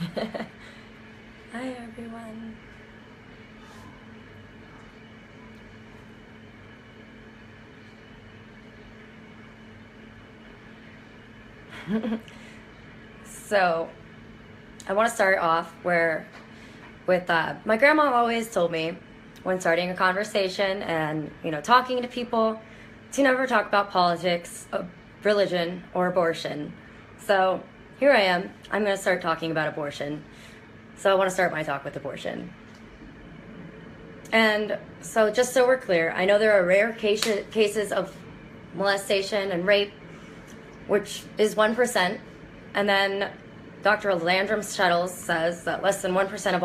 Hi everyone. So, I want to start off with my grandma always told me when starting a conversation and talking to people to never talk about politics, religion, or abortion. So here I am. I'm going to start talking about abortion. So I want to start my talk with abortion. And so just so we're clear, I know there are rare cases of molestation and rape, which is 1%, and then Dr. Landrum Shuttles says that less than 1% of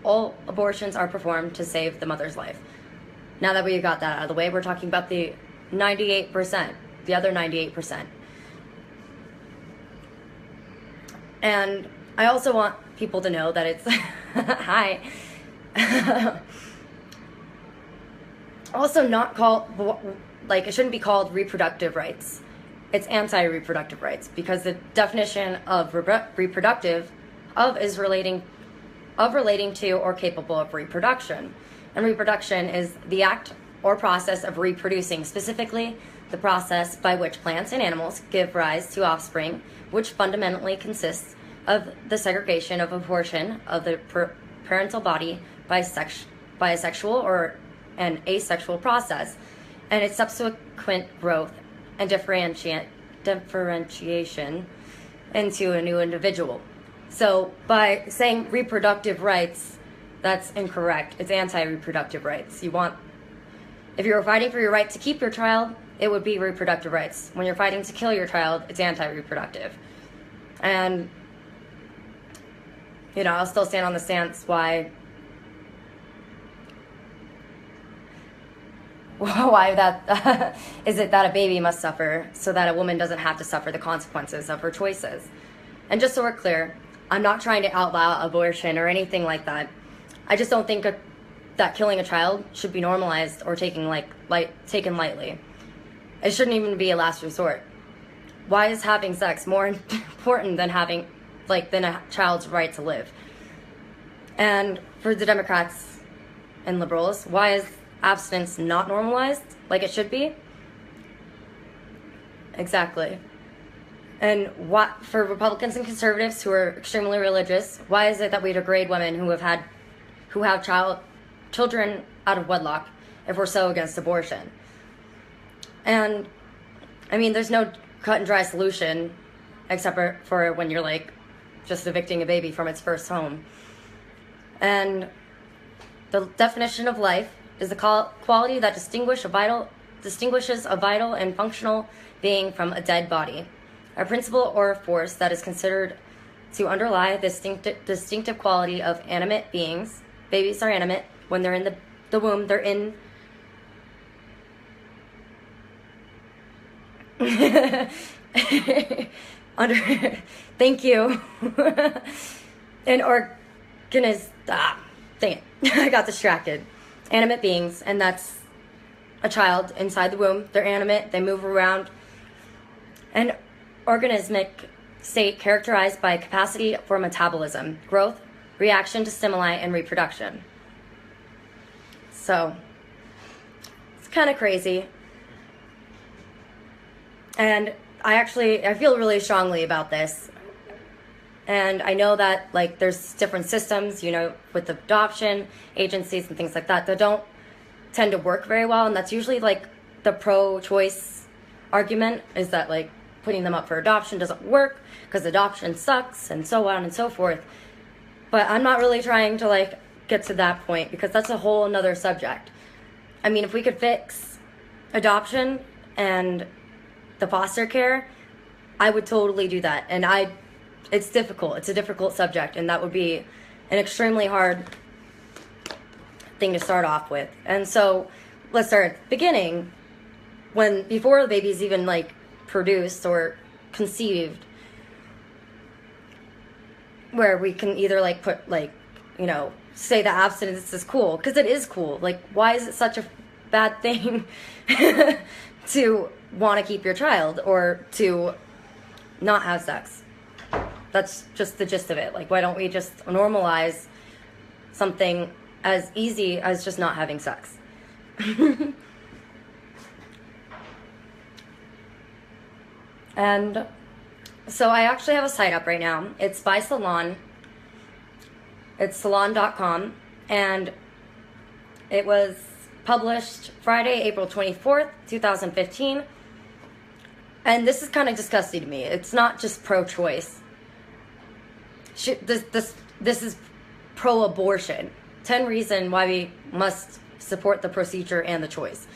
all abortions are performed to save the mother's life. Now that we got that out of the way, we're talking about the 98%, the other 98%. And I also want people to know that it's, hi, also not called, like, it shouldn't be called reproductive rights. It's anti-reproductive rights, because the definition of reproductive is relating to or capable of reproduction. And reproduction is the act or process of reproducing, specifically the process by which plants and animals give rise to offspring, which fundamentally consists of the segregation of a portion of the parental body by a sexual or an asexual process, and its subsequent growth and differentiation into a new individual. So by saying reproductive rights, that's incorrect. It's anti-reproductive rights. If you're fighting for your right to keep your child, it would be reproductive rights. When you're fighting to kill your child, it's anti-reproductive. And, I'll still stand on the stance why that is it that a baby must suffer so that a woman doesn't have to suffer the consequences of her choices. And just so we're clear, I'm not trying to outlaw abortion or anything like that. I just don't think that killing a child should be normalized or taken lightly. It shouldn't even be a last resort. Why is having sex more important than than a child's right to live? And for the Democrats and liberals, why is abstinence not normalized like it should be? Exactly. And what for Republicans and conservatives who are extremely religious, why is it that we degrade women who have children out of wedlock if we're so against abortion? And there's no cut and dry solution except for when you're just evicting a baby from its first home. And the definition of life is the quality that distinguishes a vital and functional being from a dead body, a principle or a force that is considered to underlie the distinctive quality of animate beings. Babies are animate. When they're in the womb, they're in thank you. An organism. Dang it. I got distracted. Animate beings, and that's a child inside the womb. They're animate, they move around. An organismic state characterized by capacity for metabolism, growth, reaction to stimuli, and reproduction. So, it's kind of crazy. And I feel really strongly about this. And I know that there's different systems, with adoption agencies and things like that don't tend to work very well. And that's usually the pro-choice argument, is that putting them up for adoption doesn't work because adoption sucks and so on and so forth. But I'm not really trying to get to that point, because that's a whole another subject. If we could fix adoption and the foster care, I would totally do that. And it's difficult. It's a difficult subject, and that would be an extremely hard thing to start off with. And so let's start at the beginning, before the baby's even produced or conceived, where we can either put say that abstinence is cool, because it is cool. Why is it such a bad thing to want to keep your child or to not have sex? That's just the gist of it. Like, why don't we just normalize something as easy as just not having sex? And so I actually have a site up right now. It's by Salon. It's salon.com, and it was published Friday, April 24th, 2015. And this is kind of disgusting to me. It's not just pro-choice. This is pro-abortion. 10 reasons why we must support the procedure and the choice.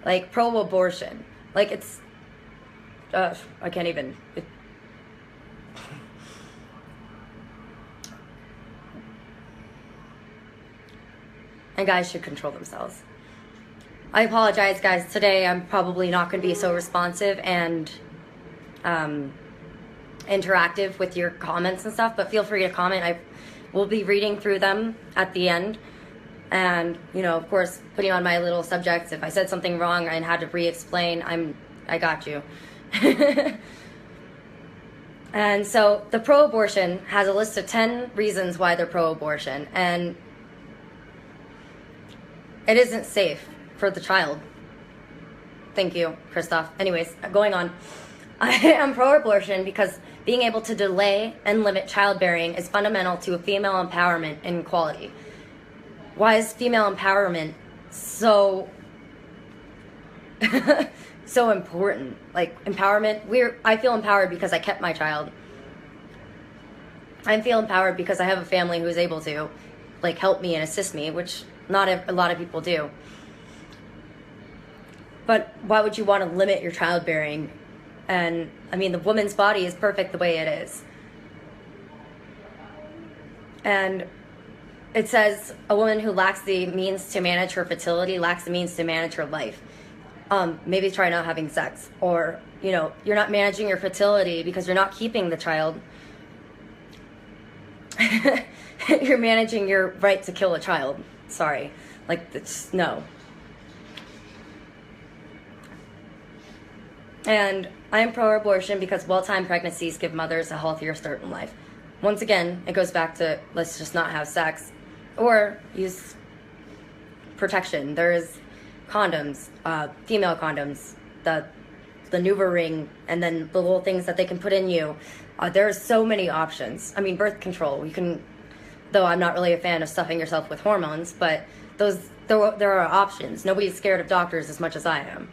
Like, pro-abortion. Like, it's... I can't even... And guys should control themselves. I apologize, guys. Today I'm probably not going to be so responsive and interactive with your comments and stuff, but feel free to comment. I will be reading through them at the end. And, you know, of course, putting on my little subjects. If I said something wrong and had to re-explain, I got you. And so the pro-abortion has a list of 10 reasons why they're pro-abortion. And it isn't safe for the child. Thank you, Christoph. Anyways, going on. I am pro-abortion because being able to delay and limit childbearing is fundamental to female empowerment and equality. Why is female empowerment so so important? Like, empowerment, I feel empowered because I kept my child. I feel empowered because I have a family who is able to, like, help me and assist me, which not a lot of people do. But why would you want to limit your childbearing? And, I mean, the woman's body is perfect the way it is. And it says a woman who lacks the means to manage her fertility lacks the means to manage her life. Maybe try not having sex. Or, you know, you're not managing your fertility because you're not keeping the child. You're managing your right to kill a child. Sorry. Like, it's, no. And I am pro-abortion because well-timed pregnancies give mothers a healthier start in life. Once again, it goes back to, let's just not have sex. Or use protection. There's condoms, female condoms, the Nuva ring, and then the little things that they can put in you. There's so many options. I mean, birth control. You can, though I'm not really a fan of stuffing yourself with hormones, but there are options. Nobody's scared of doctors as much as I am.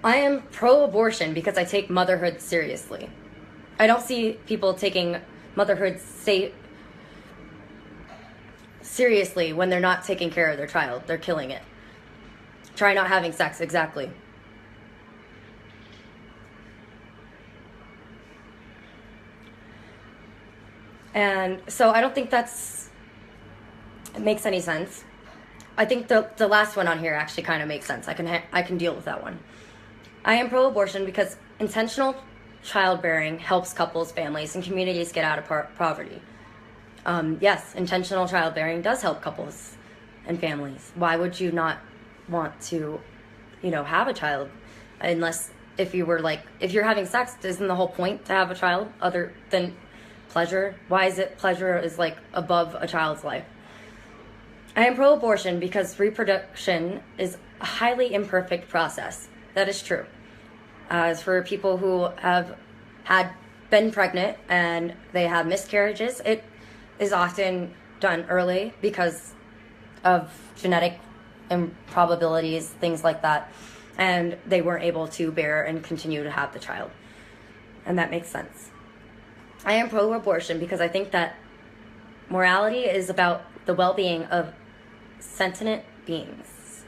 I am pro-abortion because I take motherhood seriously. I don't see people taking motherhood seriously when they're not taking care of their child. They're killing it. Try not having sex, exactly. And so I don't think it makes any sense. I think the last one on here actually kind of makes sense. I can deal with that one. I am pro-abortion because intentional childbearing helps couples, families, and communities get out of poverty. Yes, intentional childbearing does help couples and families. Why would you not want to, you know, have a child? Unless if you're having sex, isn't the whole point to have a child other than pleasure? Why is it pleasure is like above a child's life? I am pro-abortion because reproduction is a highly imperfect process. That is true. As for people who have been pregnant and they have miscarriages, it is often done early because of genetic improbabilities, things like that, and they weren't able to bear and continue to have the child. And that makes sense. I am pro-abortion because I think that morality is about the well-being of sentient beings.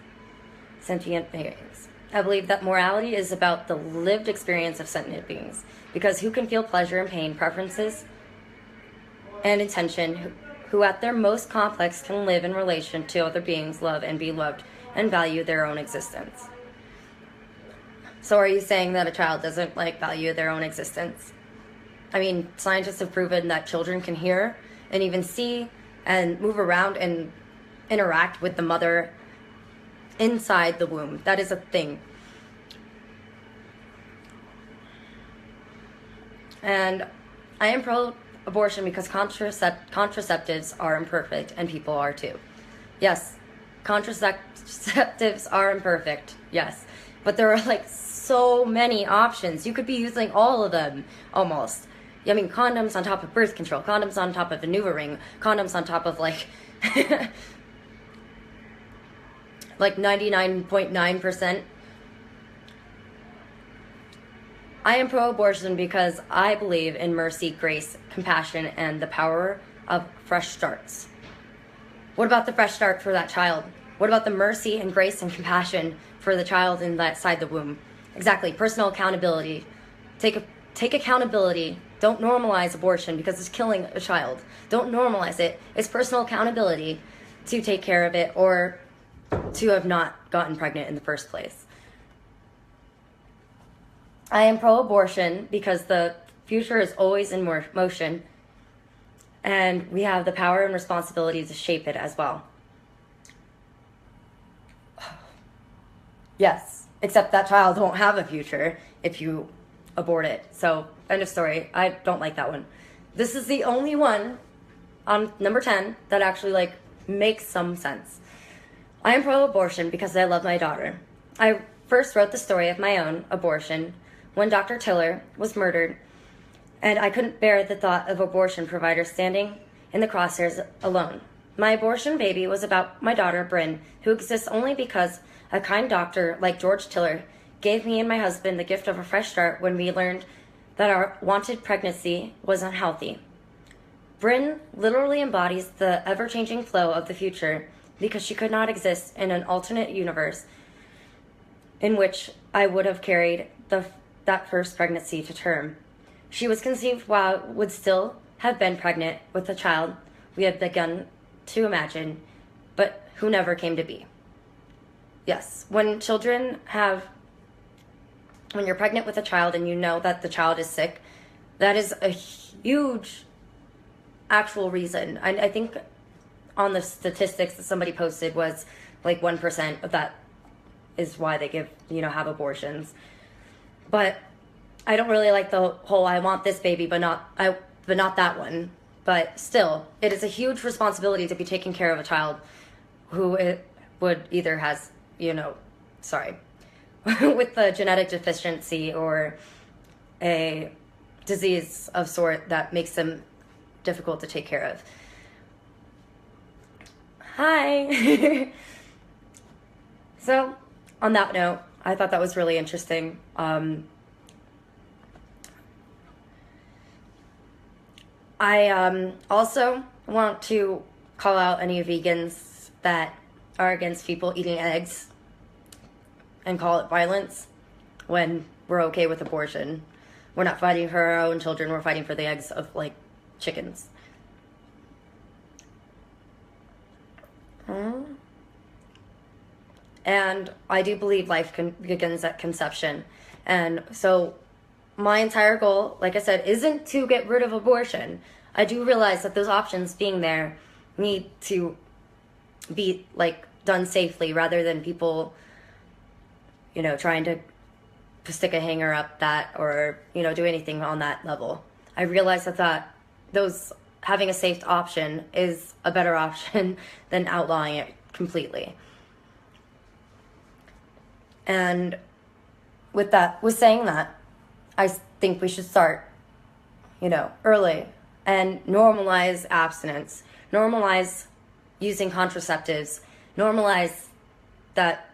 I believe that morality is about the lived experience of sentient beings, because who can feel pleasure and pain, preferences and intention, who at their most complex can live in relation to other beings, love and be loved, and value their own existence. So are you saying that a child doesn't value their own existence? I mean, scientists have proven that children can hear and even see and move around and interact with the mother inside the womb. That is a thing. And I am pro-abortion because contraceptives are imperfect, and people are too. Yes, contraceptives are imperfect, yes. But there are like so many options. You could be using all of them, almost. I mean, condoms on top of birth control, condoms on top of a NuvaRing, condoms on top of like, like 99.9%. I am pro-abortion because I believe in mercy, grace, compassion, and the power of fresh starts. What about the fresh start for that child? What about the mercy and grace and compassion for the child inside the womb? Exactly, personal accountability. Take accountability. Don't normalize abortion because it's killing a child. Don't normalize it. It's personal accountability to take care of it or to have not gotten pregnant in the first place. I am pro-abortion because the future is always in motion, and we have the power and responsibility to shape it as well. Yes, except that child won't have a future if you abort it. So, end of story. I don't like that one. This is the only one on number 10 that actually like makes some sense. I am pro-abortion because I love my daughter. I first wrote the story of my own abortion when Dr. Tiller was murdered, and I couldn't bear the thought of abortion providers standing in the crosshairs alone. My abortion baby was about my daughter, Bryn, who exists only because a kind doctor like George Tiller gave me and my husband the gift of a fresh start when we learned that our wanted pregnancy was unhealthy. Bryn literally embodies the ever-changing flow of the future because she could not exist in an alternate universe in which I would have carried that first pregnancy to term. She was conceived while I would still have been pregnant with the child we had begun to imagine, but who never came to be. Yes, when you're pregnant with a child and you know that the child is sick, that is a huge actual reason. I think on the statistics that somebody posted was like 1% of that is why they have abortions. But I don't really like the whole I want this baby but not that one. But still, it is a huge responsibility to be taking care of a child who it would either has, with a genetic deficiency or a disease of sort that makes them difficult to take care of. Hi! So, on that note, I thought that was really interesting. I also want to call out any vegans that are against people eating eggs and call it violence when we're okay with abortion. We're not fighting for our own children, we're fighting for the eggs of, chickens. And I do believe life begins at conception. And so my entire goal, like I said, isn't to get rid of abortion. I do realize that those options being there need to be, done safely rather than people, trying to stick a hanger up that or, do anything on that level. I realize that having a safe option is a better option than outlawing it completely. And with saying that, I think we should start, early and normalize abstinence, normalize using contraceptives, normalize that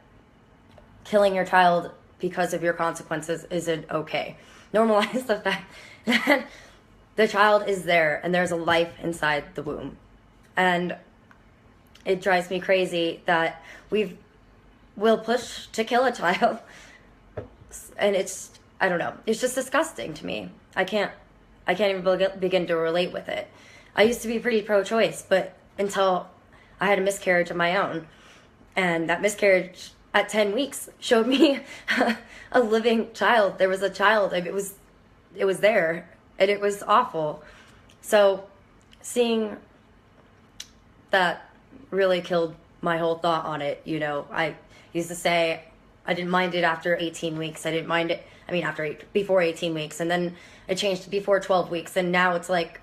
killing your child because of your consequences isn't okay. Normalize the fact that the child is there and there's a life inside the womb. And it drives me crazy that we'll push to kill a child. And I don't know, it's just disgusting to me. I can't even begin to relate with it. I used to be pretty pro-choice, but until I had a miscarriage of my own. And that miscarriage at 10 weeks showed me a living child. There was a child. It was there, and it was awful. So seeing that really killed my whole thought on it. I used to say I didn't mind it after 18 weeks. I didn't mind it I mean, before 18 weeks, and then it changed to before 12 weeks, and now it's like,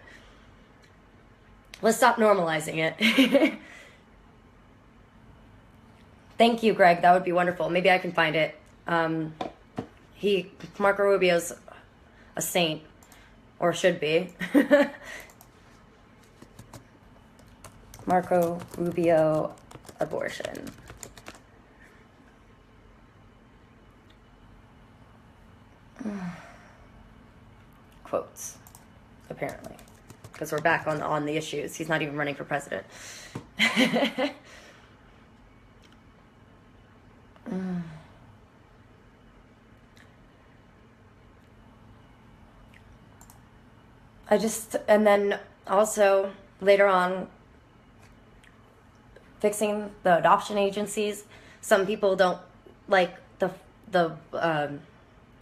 let's stop normalizing it. Thank you, Greg. That would be wonderful. Maybe I can find it. Marco Rubio's a saint, or should be. Marco Rubio abortion. Quotes, apparently, because we're back on the issues. He's not even running for president. And then also later on, fixing the adoption agencies. Some people don't like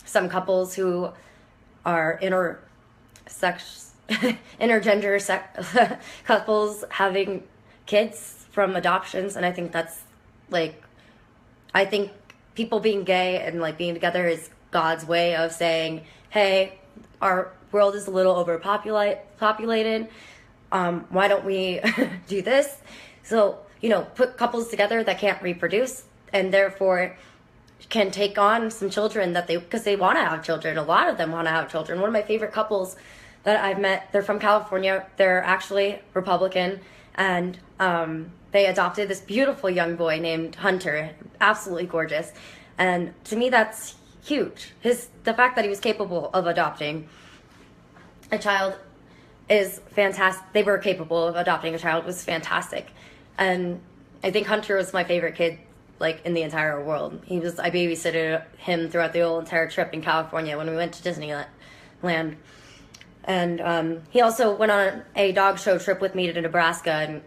some couples who are intergender couples having kids from adoptions, and I think that's like, I think people being gay and like being together is God's way of saying, hey, our world is a little overpopulated. Why don't we do this? So, put couples together that can't reproduce and therefore can take on some children because they want to have children. A lot of them want to have children. One of my favorite couples that I've met, they're from California. They're actually Republican, and they adopted this beautiful young boy named Hunter, absolutely gorgeous. And to me, that's huge. The fact that he was capable of adopting a child is fantastic. They were capable of adopting a child was fantastic. And I think Hunter was my favorite kid, like, in the entire world. I babysitted him throughout the whole entire trip in California when we went to Disneyland. And he also went on a dog show trip with me to Nebraska, and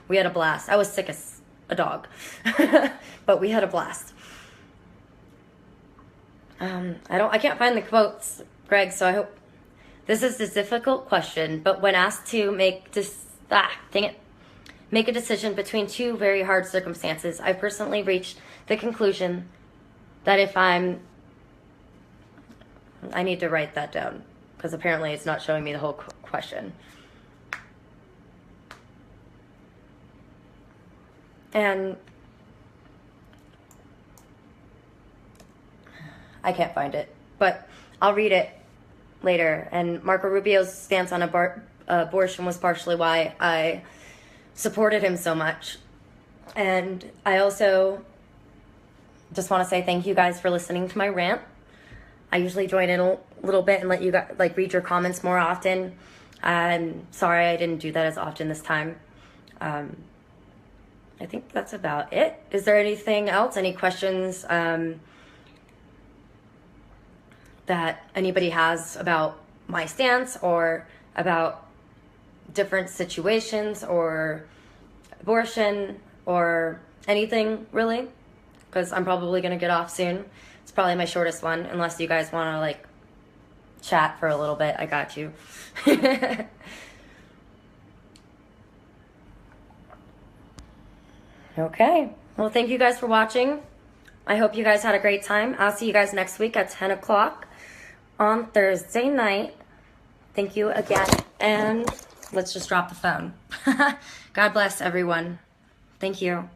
we had a blast. I was sick as a dog, but we had a blast. I can't find the quotes, Greg, so I hope. This is a difficult question, but when asked to make a decision between two very hard circumstances, I personally reached the conclusion that I need to write that down, because apparently it's not showing me the whole question. And I can't find it, but I'll read it later. And Marco Rubio's stance on abortion was partially why I supported him so much. And I also just want to say thank you guys for listening to my rant. I usually join in a little bit and let you guys read your comments more often. I'm sorry I didn't do that as often this time. I think that's about it. Is there anything else? Any questions that anybody has about my stance or about different situations or abortion or anything, really? Because I'm probably going to get off soon. It's probably my shortest one, unless you guys want to chat for a little bit. I got you. Okay. Well, thank you guys for watching. I hope you guys had a great time. I'll see you guys next week at 10 o'clock on Thursday night. Thank you again. And let's just drop the phone. God bless everyone. Thank you.